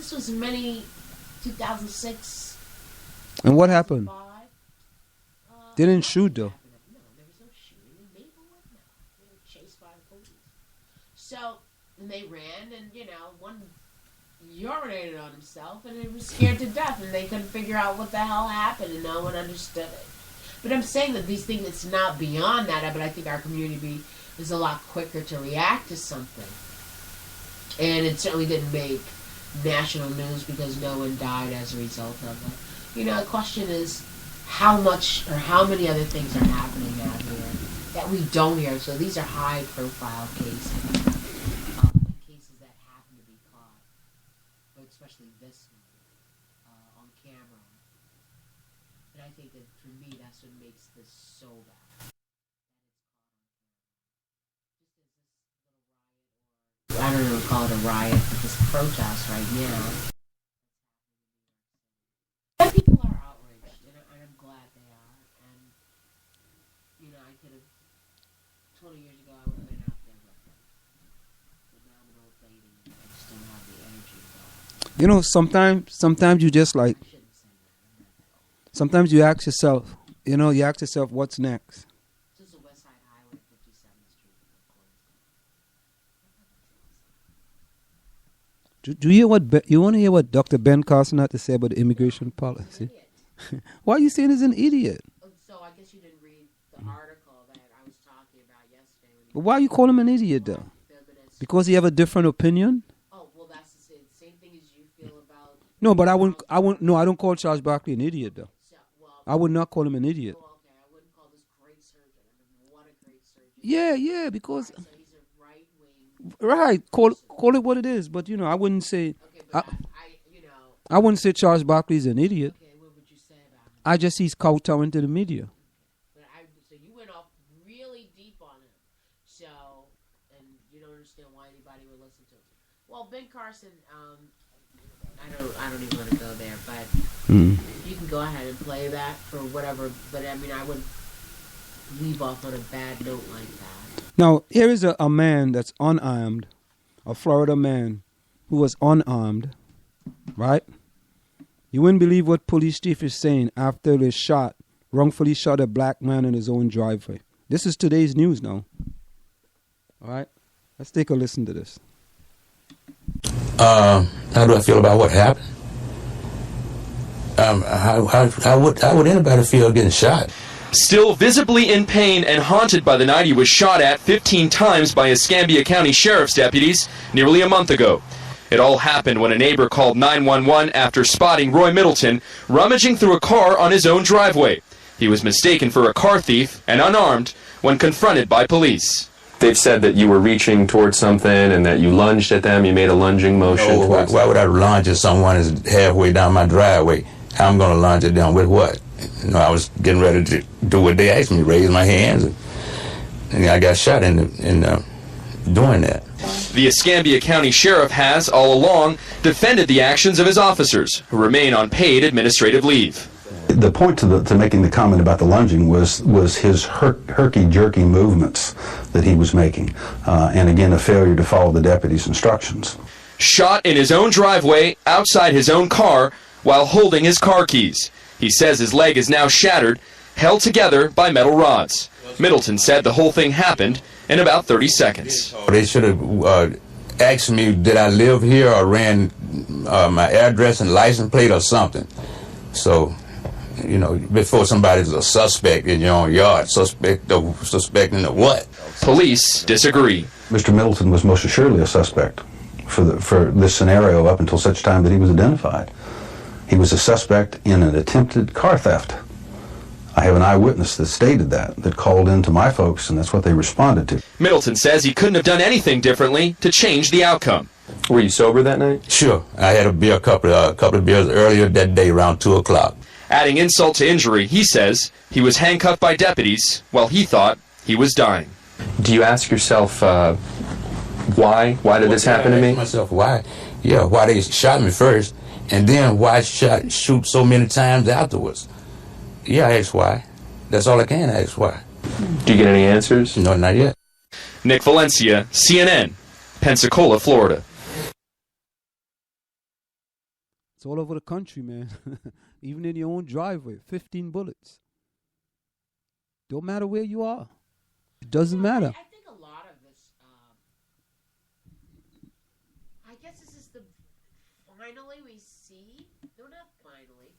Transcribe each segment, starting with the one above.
this was many 2006. And what happened? 2005. They didn't shoot, though. No, there was no shooting in Maplewood. No, they were chased by the police. So, and they ran, and one urinated on himself, and he was scared to death, and they couldn't figure out what the hell happened, and no one understood it. But I'm saying that these things, it's not beyond that, but I think our community is a lot quicker to react to something. And it certainly didn't make national news because no one died as a result of it. The question is how much or how many other things are happening out here that we don't hear. So these are high-profile cases, cases that happen to be caught, but especially this one on camera. And I think that for me, that's what makes this so bad. I don't know, call it a riot, but this protest right now. And people are outraged, and I'm glad they are. And, I could have, 20 years ago, I would have been out there with them. But now I'm an old lady, and I just don't have the energy to go. Sometimes you just like, sometimes you ask yourself, what's next? This is the West Side Highway, 57th Street. Do you want to hear what Dr. Ben Carson had to say about the immigration policy? Why are you saying he's an idiot? So I guess you didn't read the article that I was talking about yesterday. But why you call him an idiot though? Because he have a different opinion? Oh, well, that's the same thing as you feel about. No, but I don't call Charles Barkley an idiot though. I would not call him an idiot. Oh, okay, I wouldn't call this great surgeon. What a great surgeon. Yeah, because. Right, so he's a right-wing. Right, call it what it is, but I wouldn't say. Okay, but I wouldn't say Charles Barkley's an idiot. Okay, what would you say about him? I just he's kowtowing to the media. So you went off really deep on him. So, and you don't understand why anybody would listen to him. Well, Ben Carson, I don't even want to go there, but you can go ahead and play that for whatever. But I would leave off on a bad note like that. Now, here is a man that's unarmed, a Florida man who was unarmed, right? You wouldn't believe what police chief is saying after they wrongfully shot a black man in his own driveway. This is today's news now. All right? Let's take a listen to this. How do I feel about what happened? How would anybody feel getting shot? Still visibly in pain and haunted by the night he was shot at 15 times by Escambia County Sheriff's deputies nearly a month ago. It all happened when a neighbor called 911 after spotting Roy Middleton rummaging through a car on his own driveway. He was mistaken for a car thief and unarmed when confronted by police. They've said that you were reaching towards something and that you lunged at them. You made a lunging motion. No, why would I lunge at someone who's halfway down my driveway? How I'm going to lunge at them with what? I was getting ready to do what they asked me, raise my hands, and I got shot in doing that. The Escambia County Sheriff has, all along, defended the actions of his officers, who remain on paid administrative leave. The point to making the comment about the lunging was his herky-jerky movements that he was making, and again, a failure to follow the deputy's instructions. Shot in his own driveway, outside his own car, while holding his car keys. He says his leg is now shattered, held together by metal rods. Middleton said the whole thing happened in about 30 seconds. They should have asked me, did I live here, or ran my address and license plate or something. So, before somebody's a suspect in your own yard, suspecting of what? Police disagree. Mr. Middleton was most assuredly a suspect for this scenario up until such time that he was identified. He was a suspect in an attempted car theft. I have an eyewitness that stated that called in to my folks, and that's what they responded to. Middleton says he couldn't have done anything differently to change the outcome. Were you sober that night? Sure. I had a couple of beers earlier that day around 2 o'clock. Adding insult to injury, he says he was handcuffed by deputies while he thought he was dying. Do you ask yourself, why? Why did this happen to me? I ask myself, why? Yeah, why they shot me first, and then why shoot so many times afterwards? Yeah, I ask why. That's all I can ask why. Do you get any answers? No, not yet. Nick Valencia, CNN, Pensacola, Florida. It's all over the country, man. Even in your own driveway, 15 bullets. Don't matter where you are. It doesn't matter. I think a lot of this, I guess this is the, finally we see, no, not finally,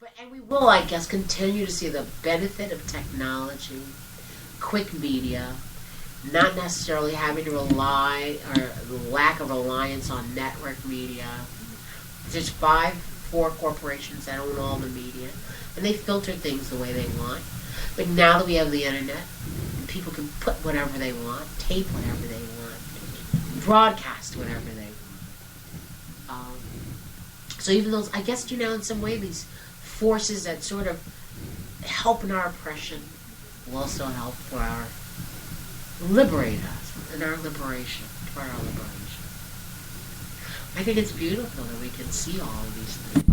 but, and we will, I guess, continue to see the benefit of technology, quick media, not necessarily having to rely, or lack of reliance on network media. There's 4 corporations that own all the media, and they filter things the way they want. But now that we have the internet, people can put whatever they want, tape whatever they want, broadcast whatever they want. So even those, I guess, in some way, these forces that sort of help in our oppression will also help for our liberate us in our liberation, for our liberation. I think it's beautiful that we can see all of these things.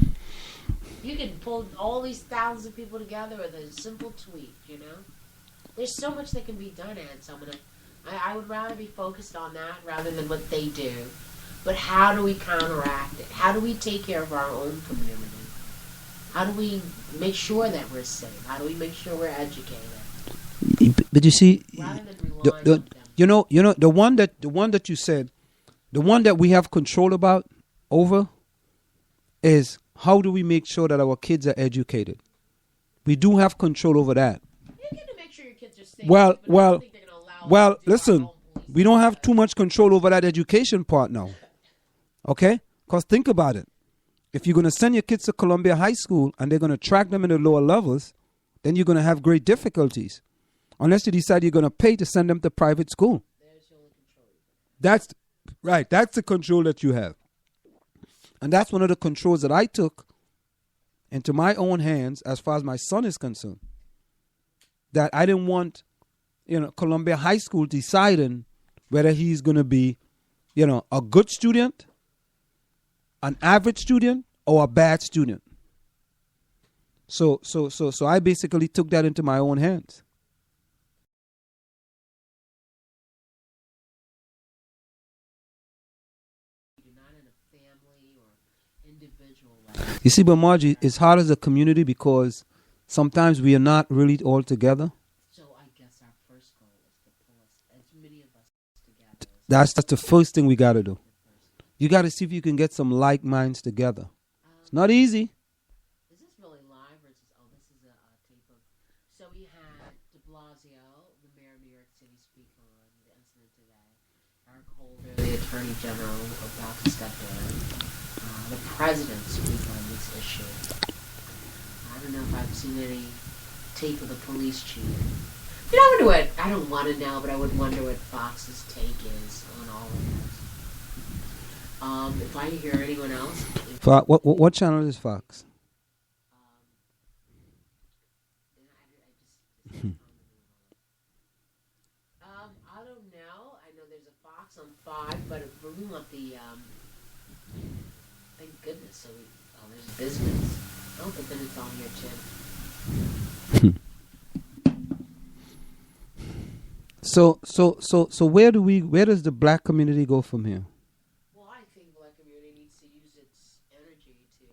You can pull all these thousands of people together with a simple tweet, There's so much that can be done, Anselm, and I would rather be focused on that rather than what they do. But how do we counteract it? How do we take care of our own community? How do we make sure that we're safe? How do we make sure we're educated? But you see, rather than relying on them. the one that you said, the one that we have control over is how do we make sure that our kids are educated? We do have control over that. You get to make sure your kids are safe. Well, but I don't think they're gonna allow well, us to do our listen, own police. we don't have too much control over that education part now. Okay? Because think about it. If you're going to send your kids to Columbia High School and they're going to track them in the lower levels, then you're going to have great difficulties. Unless you decide you're going to pay to send them to private school. That's right. That's the control that you have. And that's one of the controls that I took into my own hands as far as my son is concerned. That I didn't want, Columbia High School deciding whether he's going to be, a good student, an average student, or a bad student. So I basically took that into my own hands. You see, but Margie, it's hard as a community because sometimes we are not really all together. So I guess our first goal is to pull as many of us together. That's the first thing we got to do. You got to see if you can get some like minds together. It's not easy. Is this really live or is this? Oh, this is a tape of. So we had De Blasio, the mayor of New York City, speak on the incident today. Eric Holder, the Attorney General, about to step down. The president speak on this issue. I don't know if I've seen any tape of the police chief. I wonder what, I don't want to know, but I would wonder what Fox's take is on all of this. If I hear anyone else. What channel is Fox? I don't know. I know there's a Fox on 5, but we want the, thank goodness, so there's business. I don't think that it's on here, too. So where does the black community go from here? Well, I think the black community needs to use its energy to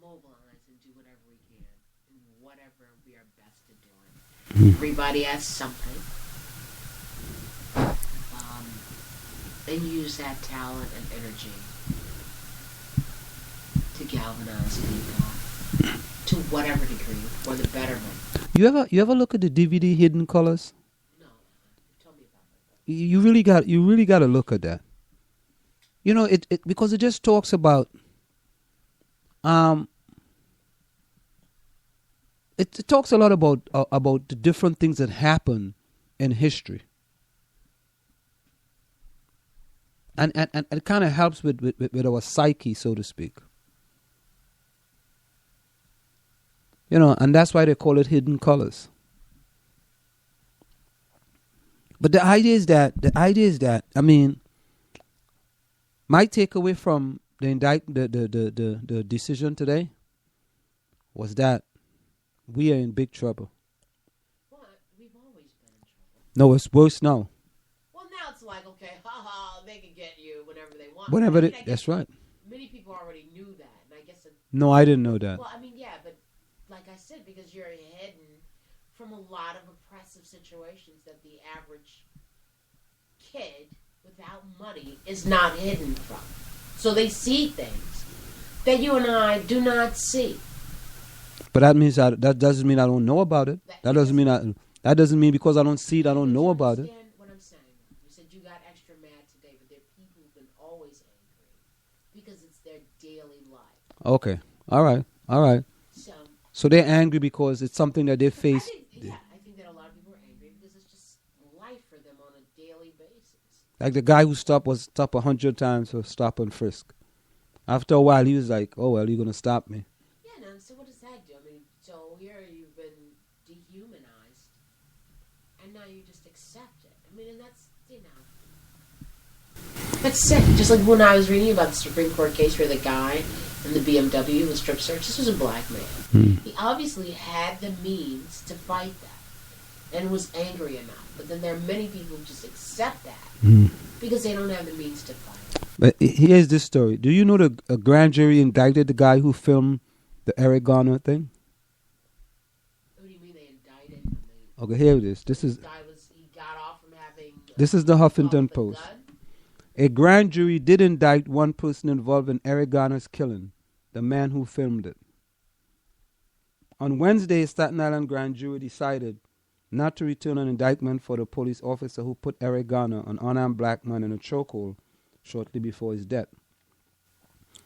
mobilize and do whatever we can and whatever we are best at doing. Everybody has something. And use that talent and energy to galvanize people to whatever degree for the betterment. You ever look at the DVD Hidden Colors? No, tell me about that. You really got to look at that. It because it just talks about it talks a lot about the different things that happen in history. And it kind of helps with our psyche, so to speak. And that's why they call it Hidden Colors. But the idea is that I mean, my takeaway from the decision today was that we are in big trouble. Well, we've always been in trouble. No, it's worse now. Well, now it's like, okay, they can get you whenever they want. That's right. Many people already No, I didn't know that. Well, I mean, yeah, but like I said, because you're hidden from a lot of oppressive situations that the average kid without money is not hidden from. So they see things that you and I do not see. But that means that doesn't mean I don't know about it. That doesn't mean because I don't see it, I don't know about it. Understand what I'm saying? You said you got extra mad today, but there are people who've been always angry because it's their daily life. Okay. All right. So they're angry because it's something that they face. I think that a lot of people are angry because it's just life for them on a daily basis. Like the guy who was stopped 100 times for stop and frisk. After a while, he was like, "Oh well, you're gonna stop me." Yeah, no. So what does that do? I mean, so here you've been dehumanized, and now you just accept it. I mean, and that's that's sick. Just like when I was reading about the Supreme Court case where the guy in the BMW was strip searched. This was a black man. He obviously had the means to fight that and was angry enough. But then there are many people who just accept that because they don't have the means to fight. But here's this story. Do you know a grand jury indicted the guy who filmed the Eric Garner thing? What do you mean they indicted him? Okay, here it is. This is He got off from having. This is the Huffington Post. Gun? A grand jury did indict one person involved in Eric Garner's killing, the man who filmed it. On Wednesday, a Staten Island grand jury decided not to return an indictment for the police officer who put Eric Garner, an unarmed black man, in a chokehold shortly before his death.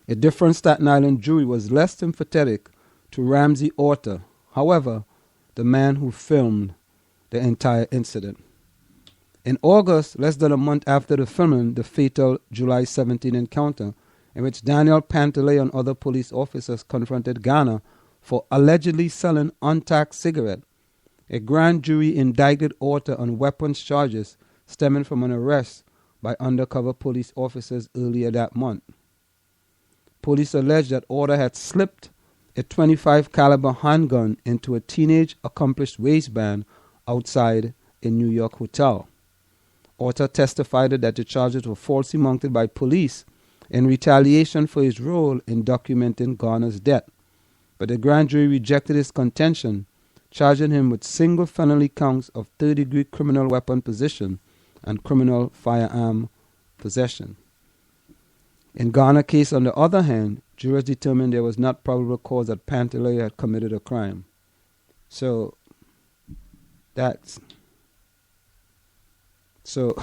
A different Staten Island jury was less sympathetic to Ramsey Orta, however, the man who filmed the entire incident. In August, less than a month after the filming, the fatal July 17 encounter, in which Daniel Pantaleo and other police officers confronted Garner for allegedly selling untaxed cigarettes, a grand jury indicted Orta on weapons charges stemming from an arrest by undercover police officers earlier that month. Police alleged that Orta had slipped a .25 caliber handgun into a teenage accomplished waistband outside a New York hotel. Orta testified that the charges were falsely mounted by police in retaliation for his role in documenting Garner's death, but the grand jury rejected his contention, charging him with single felony counts of third-degree criminal weapon possession and criminal firearm possession. In Garner's case, on the other hand, jurors determined there was not probable cause that Pantaleo had committed a crime. So, so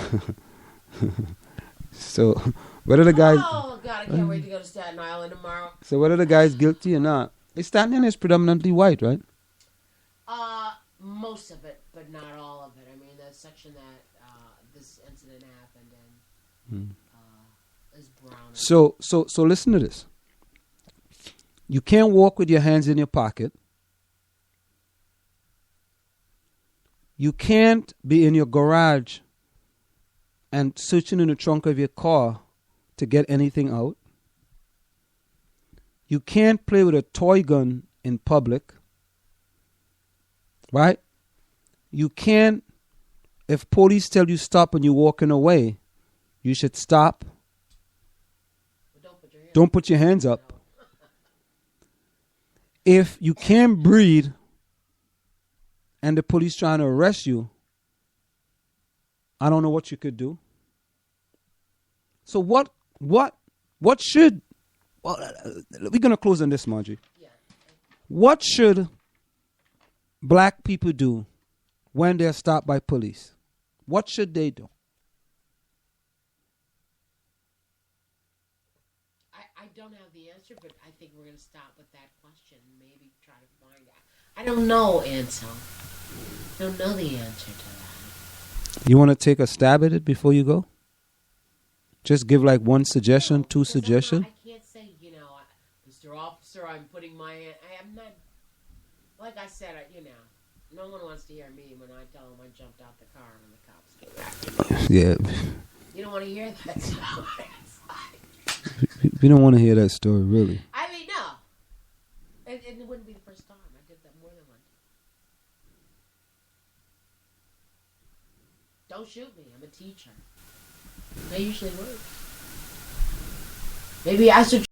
whether the guy's... Oh, God, I can't wait to go to Staten Island tomorrow. So whether the guy's guilty or not, Staten Island is predominantly white, right? Most of it, but not all of it. I mean, the section that this incident happened in is brown. So listen to this. You can't walk with your hands in your pocket. You can't be in your garage and searching in the trunk of your car to get anything out. You can't play with a toy gun in public. Right? You can't, if police tell you stop and you're walking away, you should stop. Don't put your hands up. If you can't breathe and the police trying to arrest you, I don't know what you could do. So what should, well, we're going to close on this, Marjorie. Yeah. What should black people do when they're stopped by police? What should they do? I don't have the answer, but I think we're going to stop with that question and maybe try to find out. I don't know, Anselm. I don't know the answer to that. You want to take a stab at it before you go? Just give like one suggestion, two suggestions? I can't say, Mr. Officer, I'm putting my hand. I'm not, like I said, no one wants to hear me when I tell them I jumped out the car when the cops came after me. Yeah. You don't want to hear that story. We don't want to hear that story, really. I mean, no. And it wouldn't be the first time. I did that more than once. Don't shoot me. I'm a teacher. That usually works. Maybe I should